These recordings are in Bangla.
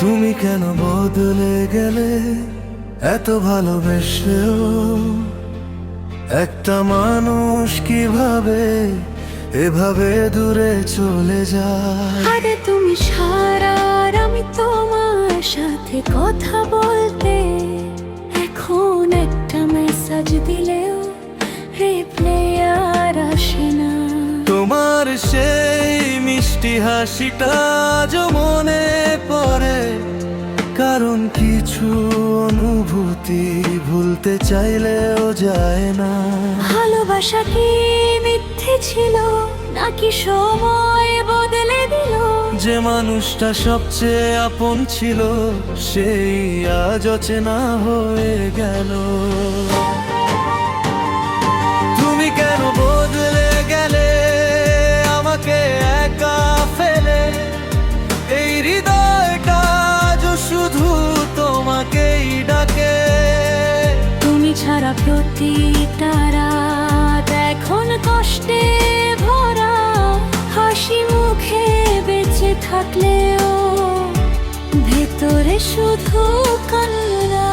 তুমি কেন বদলে গেলে এত ভালোবেসেও? একটা মানুষ কিভাবে এভাবে দূরে চলে যায়? আরে তুমি সারা আর আমি তোমার সাথে কথা বলতে, এখন একটা মেসেজ দিলেও রিপ্লে আর আসে না। তোমার সেই মিষ্টি হাসিটা আজও মনে পড়ে, কারণ কিছু অনুভূতি ভুলতে চাইলেও যায় না। ভালোবাসা কি মিথ্যে ছিল নাকি সময় বদলে দিল? যে মানুষটা সবচেয়ে আপন ছিল সেই আজ অচেনা হয়ে গেল। তুমি কেন বদলে গেলে আমাকে একা ফেলে? এই হৃদয়টা আজও শুধু তোমাকেই ডাকে। তুমি ছাড়া প্রতিটা রাত এখন কষ্টে ভরা, হাসি মুখে বেঁচে থাকলেও ভেতরে শুধু কান্না।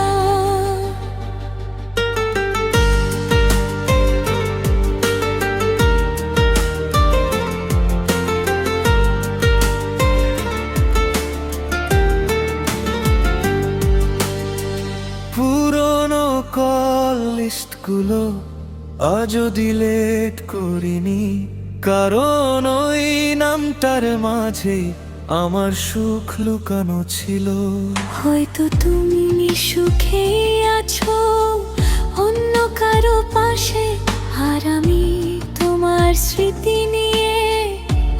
পুরনো কল লিস্টগুলো আজও ডিলিট করিনি, কারণ ওই নামটার মাঝে আমার সুখ লুকানো ছিল। হয়তো তুমি সুখে আছো অন্য কারো পাশে, আর আমি তোমার স্মৃতি নিয়ে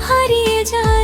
হারিয়ে যাই।